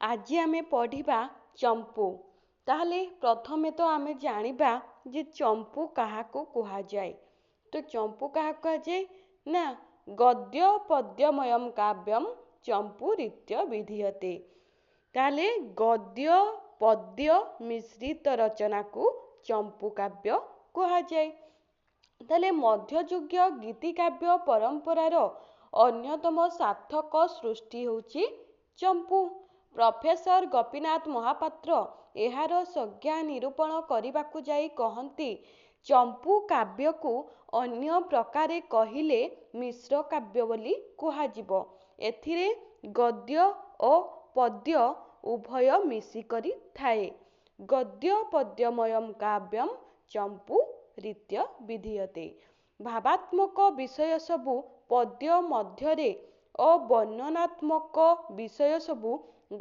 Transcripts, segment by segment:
ଆଜି ଆମେ ପଢ଼ିବା ଚମ୍ପୁ। ତାହେଲେ ପ୍ରଥମେ ତ ଆମେ ଜାଣିବା ଯେ ଚମ୍ପୁ କାହାକୁ କୁହାଯାଏ। ତ ଚମ୍ପୁ କାହାକୁ କୁହାଯାଏ ନା ଗଦ୍ୟ ପଦ୍ୟମୟମ୍ କାବ୍ୟମ୍ ଚମ୍ପୁରିତ୍ୟ ବିଧୀୟତେ। ତାହେଲେ ଗଦ୍ୟ ପଦ୍ୟ ମିଶ୍ରିତ ରଚନାକୁ ଚମ୍ପୁ କାବ୍ୟ କୁହାଯାଏ। ତାହେଲେ ମଧ୍ୟଯୁଗୀୟ ଗୀତିକାବ୍ୟ ପରମ୍ପରାର ଅନ୍ୟତମ ସାର୍ଥକ ସୃଷ୍ଟି ହେଉଛି ଚମ୍ପୁ। ପ୍ରଫେସର ଗୋପୀନାଥ ମହାପାତ୍ର ଏହାର ସଂଜ୍ଞା ନିରୂପଣ କରିବାକୁ ଯାଇ କହନ୍ତି, ଚମ୍ପୁ କାବ୍ୟକୁ ଅନ୍ୟ ପ୍ରକାରେ କହିଲେ ମିଶ୍ର କାବ୍ୟ ବୋଲି କୁହାଯିବ। ଏଥିରେ ଗଦ୍ୟ ଓ ପଦ୍ୟ ଉଭୟ ମିଶିକରି ଥାଏ। ଗଦ୍ୟ ପଦ୍ୟମୟମ୍ କାବ୍ୟମ୍ ଚମ୍ପୁ ରୀତ୍ୟ ବିଧୀୟତେ। ଭାବାତ୍ମକ ବିଷୟ ସବୁ ପଦ୍ୟ ମଧ୍ୟରେ ଓ ବର୍ଣ୍ଣନାତ୍ମକ ବିଷୟ ସବୁ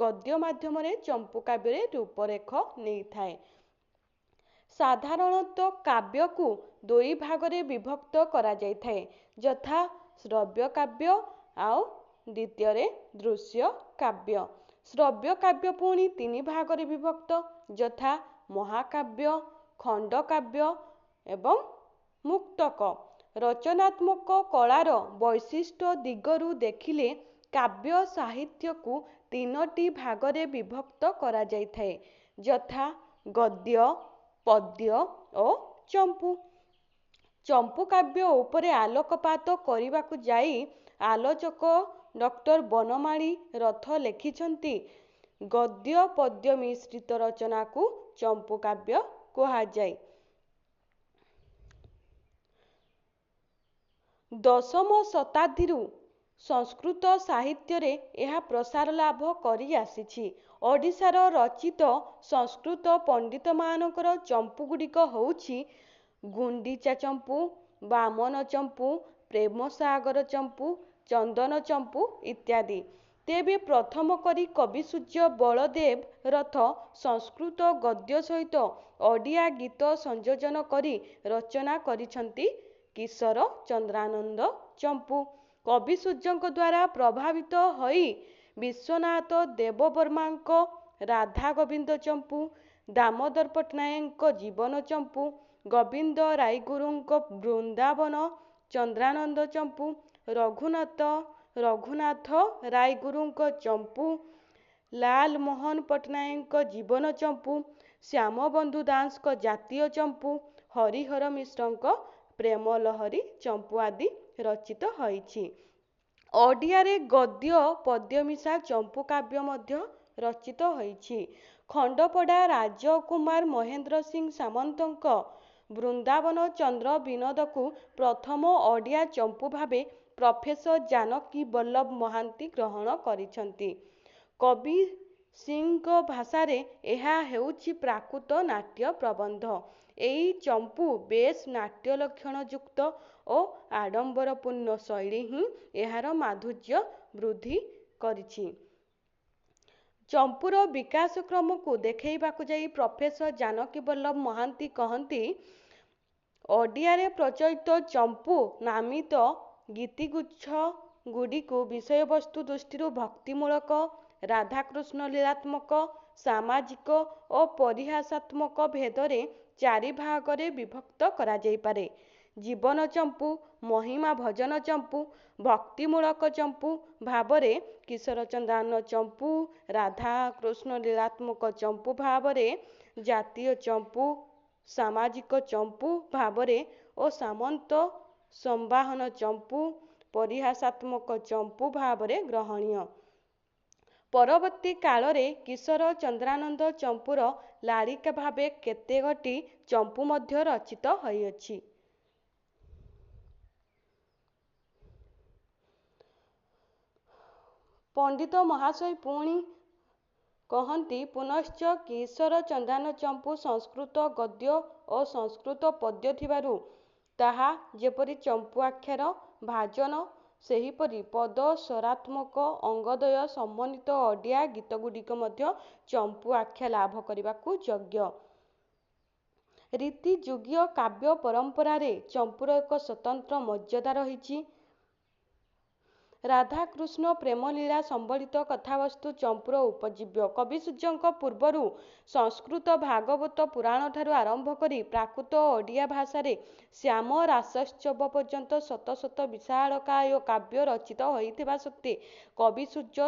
ଗଦ୍ୟ ମାଧ୍ୟମରେ ଚମ୍ପୁ କାବ୍ୟରେ ରୂପରେଖ ନେଇଥାଏ। ସାଧାରଣତଃ କାବ୍ୟକୁ ଦୁଇ ଭାଗରେ ବିଭକ୍ତ କରାଯାଇଥାଏ, ଯଥା ଶ୍ରବ୍ୟ କାବ୍ୟ ଆଉ ଦ୍ୱିତୀୟରେ ଦୃଶ୍ୟ କାବ୍ୟ। ଶ୍ରବ୍ୟ କାବ୍ୟ ପୁଣି ତିନି ଭାଗରେ ବିଭକ୍ତ, ଯଥା ମହାକାବ୍ୟ, ଖଣ୍ଡକାବ୍ୟ ଏବଂ ମୁକ୍ତକ। ରଚନାତ୍ମକ କଳାର ବୈଶିଷ୍ଟ୍ୟ ଦିଗରୁ ଦେଖିଲେ କାବ୍ୟ ସାହିତ୍ୟକୁ ତିନୋଟି ଭାଗରେ ବିଭକ୍ତ କରାଯାଇଥାଏ, ଯଥା ଗଦ୍ୟ, ପଦ୍ୟ ଓ ଚମ୍ପୁ। ଚମ୍ପୁ କାବ୍ୟ ଉପରେ ଆଲୋକପାତ କରିବାକୁ ଯାଇ ଆଲୋଚକ ଡକ୍ଟର ବନମାଳୀ ରଥ ଲେଖିଛନ୍ତି, ଗଦ୍ୟ ପଦ୍ୟ ମିଶ୍ରିତ ରଚନାକୁ ଚମ୍ପୁ କାବ୍ୟ କୁହାଯାଏ। ଦଶମ ଶତାବ୍ଦୀରୁ ସଂସ୍କୃତ ସାହିତ୍ୟରେ ଏହା ପ୍ରସାର ଲାଭ କରି ଆସିଛି। ଓଡ଼ିଶାର ରଚିତ ସଂସ୍କୃତ ପଣ୍ଡିତମାନଙ୍କର ଚମ୍ପୁ ଗୁଡ଼ିକ ହେଉଛି ଗୁଣ୍ଡିଚା ଚମ୍ପୁ, ବାମନ ଚମ୍ପୁ, ପ୍ରେମ ସାଗର ଚମ୍ପୁ, ଚନ୍ଦନ ଚମ୍ପୁ ଇତ୍ୟାଦି। ତେବେ ପ୍ରଥମ କରି କବିସୂର୍ଯ୍ୟ ବଳଦେବ ରଥ ସଂସ୍କୃତ ଗଦ୍ୟ ସହିତ ଓଡ଼ିଆ ଗୀତ ସଂଯୋଜନ କରି ରଚନା କରିଛନ୍ତି କିଶୋର ଚନ୍ଦ୍ରାନନ୍ଦ ଚମ୍ପୁ। କବିସୂର୍ଯ୍ୟଙ୍କ ଦ୍ୱାରା ପ୍ରଭାବିତ ହୋଇ ବିଶ୍ୱନାଥ ଦେବବର୍ମାଙ୍କ ରାଧା ଗୋବିନ୍ଦ ଚମ୍ପୁ, ଦାମୋଦର ପଟ୍ଟନାୟକଙ୍କ ଜୀବନ ଚମ୍ପୁ, ଗୋବିନ୍ଦ ରାଇଗୁରୁଙ୍କ ବୃନ୍ଦାବନ ଚନ୍ଦ୍ରାନନ୍ଦ ଚମ୍ପୁ, ରଘୁନାଥ ରାଇଗୁରୁଙ୍କ ଚମ୍ପୁ, ଲାଲମୋହନ ପଟ୍ଟନାୟକଙ୍କ ଜୀବନ ଚମ୍ପୁ, ଶ୍ୟାମବନ୍ଧୁ ଦାସଙ୍କ ଜାତୀୟ ଚମ୍ପୁ, ହରିହର ମିଶ୍ରଙ୍କ ପ୍ରେମ ଲହରୀ ଚମ୍ପୁ ଆଦି ରଚିତ ହୋଇଛି। ଓଡ଼ିଆରେ ଗଦ୍ୟ ପଦ୍ୟ ମିଶା ଚମ୍ପୁ କାବ୍ୟ ମଧ୍ୟ ରଚିତ ହୋଇଛି। ଖଣ୍ଡପଡ଼ା ରାଜକୁମାର ମହେନ୍ଦ୍ର ସିଂ ସାମନ୍ତଙ୍କ ବୃନ୍ଦାବନ ଚନ୍ଦ୍ର ବିନୋଦକୁ ପ୍ରଥମ ଓଡ଼ିଆ ଚମ୍ପୁ ଭାବେ ପ୍ରଫେସର ଜାନକୀ ବଲ୍ଲଭ ମହାନ୍ତି ଗ୍ରହଣ କରିଛନ୍ତି। କବି ସିଂଙ୍କ ଭାଷାରେ ଏହା ହେଉଛି ପ୍ରାକୃତ ନାଟ୍ୟ ପ୍ରବନ୍ଧ। ଏହି ଚମ୍ପୁ ବେଶ୍ ନାଟ୍ୟ ଲକ୍ଷଣ ଯୁକ୍ତ ଓ ଆଡ଼ମ୍ବରପୂର୍ଣ୍ଣ ଶୈଳୀ ହିଁ ଏହାର ମାଧୁର୍ଯ୍ୟ ବୃଦ୍ଧି କରିଛି। ଚମ୍ପୁର ବିକାଶ କ୍ରମକୁ ଦେଖାଇବାକୁ ଯାଇ ପ୍ରଫେସର ଜାନକୀ ବଲ୍ଲଭ ମହାନ୍ତି କହନ୍ତି, ଓଡ଼ିଆରେ ପ୍ରଚଳିତ ଚମ୍ପୁ ନାମିତ ଗୀତିଗୁଚ୍ଛ ଗୁଡ଼ିକୁ ବିଷୟବସ୍ତୁ ଦୃଷ୍ଟିରୁ ଭକ୍ତିମୂଳକ, ରାଧାକୃଷ୍ଣ ଲୀଳାତ୍ମକ, ସାମାଜିକ ଓ ପରିହାସାତ୍ମକ ଭେଦରେ ଚାରି ଭାଗରେ ବିଭକ୍ତ କରାଯାଇପାରେ। ଜୀବନ ଚମ୍ପୁ, ମହିମା ଭଜନ ଚମ୍ପୁ, ଭକ୍ତିମୂଳକ ଚମ୍ପୁ ଭାବରେ, କିଶୋର ଚନ୍ଦ୍ରାନନ୍ଦ ଚମ୍ପୁ, ରାଧାକୃଷ୍ଣ ଲୀଳାତ୍ମକ ଚମ୍ପୁ ଭାବରେ, ଜାତୀୟ ଚମ୍ପୁ, ସାମାଜିକ ଚମ୍ପୁ ଭାବରେ ଓ ସାମନ୍ତ ସମ୍ବାହନ ଚମ୍ପୁ, ପରିହାସାତ୍ମକ ଚମ୍ପୁ ଭାବରେ ଗ୍ରହଣୀୟ। ପରବର୍ତ୍ତୀ କାଳରେ କିଶୋର ଚନ୍ଦ୍ରାନନ୍ଦ ଚମ୍ପୁର ଲାଳିକା ଭାବେ କେତେଗୋଟି ଚମ୍ପୁ ମଧ୍ୟ ରଚିତ ହୋଇଅଛି। ପଣ୍ଡିତ ମହାଶୟ ପୁଣି କହନ୍ତି, ପୁନଶ୍ଚ କିଶୋର ଚନ୍ଦ୍ରାନନ୍ଦ ଚମ୍ପୁ ସଂସ୍କୃତ ଗଦ୍ୟ ଓ ସଂସ୍କୃତ ପଦ୍ୟ ଥିବାରୁ ତାହା ଯେପରି ଚମ୍ପୁ ଆଖ୍ୟାର ଭାଜନ, ସେହିପରି ପଦ ସ୍ୱରାତ୍ମକ ଅଙ୍ଗଦ୍ୱୟ ସମନ୍ୱିତ ଓଡ଼ିଆ ଗୀତଗୁଡ଼ିକ ମଧ୍ୟ ଚମ୍ପୁ ଆଖ୍ୟା ଲାଭ କରିବାକୁ ଯୋଗ୍ୟ। ରୀତିଯୁଗୀୟ କାବ୍ୟ ପରମ୍ପରାରେ ଚମ୍ପୁର ଏକ ସ୍ୱତନ୍ତ୍ର ମର୍ଯ୍ୟାଦା ରହିଛି। ରାଧାକୃଷ୍ଣ ପ୍ରେମଲୀଳା ସମ୍ବଳିତ କଥାବସ୍ତୁ ଚମ୍ପୁର ଉପଜୀବ୍ୟ। କବିସୂର୍ଯ୍ୟଙ୍କ ପୂର୍ବରୁ ସଂସ୍କୃତ ଭାଗବତ ପୁରାଣଠାରୁ ଆରମ୍ଭ କରି ପ୍ରାକୃତ ଓଡ଼ିଆ ଭାଷାରେ ଶ୍ୟାମ ରାସଶ୍ଚବ ପର୍ଯ୍ୟନ୍ତ ଶତ ଶତ ବିଶାଳକାୟ କାବ୍ୟ ରଚିତ ହୋଇଥିବା ସତ୍ତ୍ୱେ କବିସୂର୍ଯ୍ୟ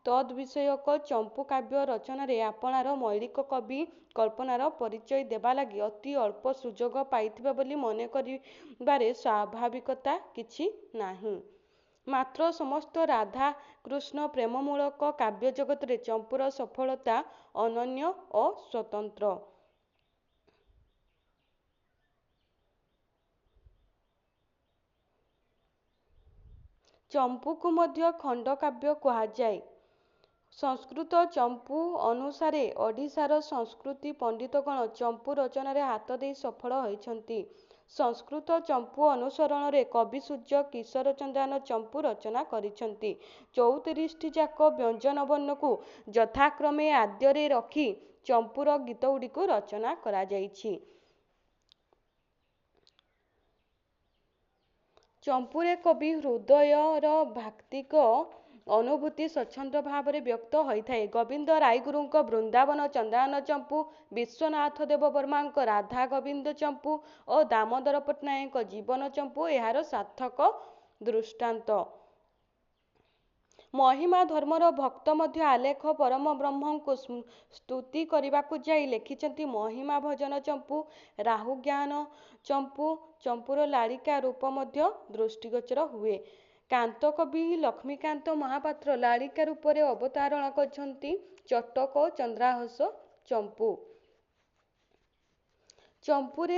ତଦ୍ବିଷୟକ ଚମ୍ପୁ କାବ୍ୟ ରଚନାରେ ଆପଣାର ମୌଳିକ କବି କଳ୍ପନାର ପରିଚୟ ଦେବା ଲାଗି ଅତି ଅଳ୍ପ ସୁଯୋଗ ପାଇଥିବା ବୋଲି ମନେ କରିବାରେ ସ୍ୱାଭାବିକତା କିଛି ନାହିଁ। ମାତ୍ର ସମସ୍ତ ରାଧାକୃଷ୍ଣ ପ୍ରେମମୂଳକ କାବ୍ୟ ଜଗତରେ ଚମ୍ପୁର ସଫଳତା ଅନନ୍ୟ ଓ ସ୍ୱତନ୍ତ୍ର। ଚମ୍ପୁକୁ ମଧ୍ୟ ଖଣ୍ଡକାବ୍ୟ କୁହାଯାଏ। ସଂସ୍କୃତ ଚମ୍ପୁ ଅନୁସାରେ ଓଡ଼ିଶାର ସଂସ୍କୃତି ପଣ୍ଡିତଗଣ ଚମ୍ପୁ ରଚନାରେ ହାତ ଦେଇ ସଫଳ ହୋଇଛନ୍ତି। ସଂସ୍କୃତ ଚମ୍ପୁ ଅନୁସରଣରେ କବିସୂର୍ଯ୍ୟ କିଶୋରଚନ୍ଦ୍ରାନ ଚମ୍ପୁ ରଚନା କରିଛନ୍ତି। 34ଟି ଯାକ ବ୍ୟଞ୍ଜନ ବର୍ଣ୍ଣକୁ ଯଥାକ୍ରମେ ଆଦ୍ୟରେ ରଖି ଚମ୍ପୁର ଗୀତଗୁଡ଼ିକୁ ରଚନା କରାଯାଇଛି। ଚମ୍ପୁରେ କବି ହୃଦୟର ଭାକ୍ତିକ ଅନୁଭୂତି ସ୍ୱଚ୍ଛନ୍ଦ ଭାବରେ ବ୍ୟକ୍ତ ହୋଇଥାଏ। ଗୋବିନ୍ଦ ରାୟଗୁରୁଙ୍କ ବୃନ୍ଦାବନ ଚନ୍ଦ୍ରାନ ଚମ୍ପୁ, ବିଶ୍ୱନାଥ ଦେବବର୍ମାଙ୍କ ରାଧା ଗୋବିନ୍ଦ ଚମ୍ପୁ ଓ ଦାମୋଦର ପଟ୍ଟନାୟକଙ୍କ ଜୀବନ ଚମ୍ପୁ ଏହାର ସାର୍ଥକ ଦୃଷ୍ଟାନ୍ତ। ମହିମା ଧର୍ମର ଭକ୍ତ ମଧ୍ୟ ଆଲେଖ ପରମ ବ୍ରହ୍ମଙ୍କୁ ସ୍ତୁତି କରିବାକୁ ଯାଇ ଲେଖିଛନ୍ତି ମହିମା ଭଜନ ଚମ୍ପୁ, ରାହୁଜ୍ଞାନ ଚମ୍ପୁ। ଚମ୍ପୁର ଲାଳିକା ରୂପ ମଧ୍ୟ ଦୃଷ୍ଟିଗୋଚର ହୁଏ। କାନ୍ତକବି ଲକ୍ଷ୍ମୀକାନ୍ତ ମହାପାତ୍ର ଲାଳିକା ରୂପରେ ଅବତାରଣ କରିଛନ୍ତି ଚଟକ ଚନ୍ଦ୍ରହାସ ଚମ୍ପୁ। ଚମ୍ପୁରେ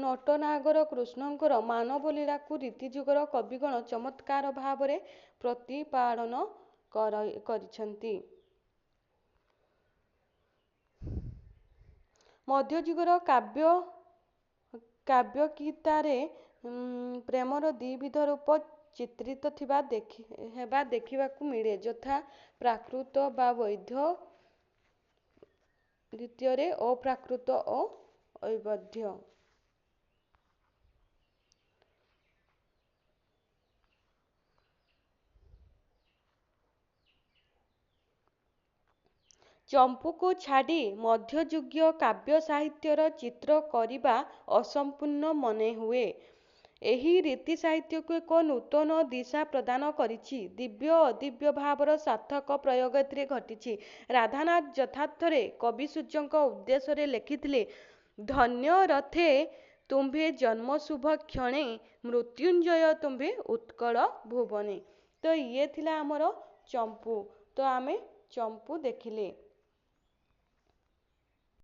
ନଟନାଗର କୃଷ୍ଣଙ୍କର ମାନବ ଲୀଳାକୁ ରୀତିଯୁଗର କବିଗଣ ଚମତ୍କାର ଭାବରେ ପ୍ରତିପାଦନ କରିଛନ୍ତି। ମଧ୍ୟଯୁଗର କାବ୍ୟଗୀତାରେ ପ୍ରେମର ଦ୍ୱିବିଧ ରୂପ ଚିତ୍ରିତ ହେବା ଦେଖିବାକୁ ମିଳେ, ଯଥା ପ୍ରାକୃତ ବା ବୈଧ, ଦ୍ୱିତୀୟରେ ଅପ୍ରାକୃତ ଓ ଅବୈଧ। ଚମ୍ପୁକୁ ଛାଡ଼ି ମଧ୍ୟଯୁଗୀୟ କାବ୍ୟ ସାହିତ୍ୟର ଚିତ୍ର କରିବା ଅସମ୍ପୂର୍ଣ୍ଣ ମନେହୁଏ। ଏହି ରୀତି ସାହିତ୍ୟକୁ ଏକ ନୂତନ ଦିଶା ପ୍ରଦାନ କରିଛି। ଦିବ୍ୟ ଅଦିବ୍ୟ ଭାବର ସାର୍ଥକ ପ୍ରୟୋଗ ଏଥିରେ ଘଟିଛି। ରାଧାନାଥ ଯଥାର୍ଥରେ କବିସୂର୍ଯ୍ୟଙ୍କ ଉଦ୍ଦେଶ୍ୟରେ ଲେଖିଥିଲେ ଧନ୍ୟ ରଥେ ତୁମ୍ଭେ ଜନ୍ମ ଶୁଭ କ୍ଷଣେ, ମୃତ୍ୟୁଞ୍ଜୟ ତୁମ୍ଭେ ଉତ୍କଳ ଭୁବନେ। ତ ଇଏ ଥିଲା ଆମର ଚମ୍ପୁ। ତ ଆମେ ଚମ୍ପୁ ଦେଖିଲେ।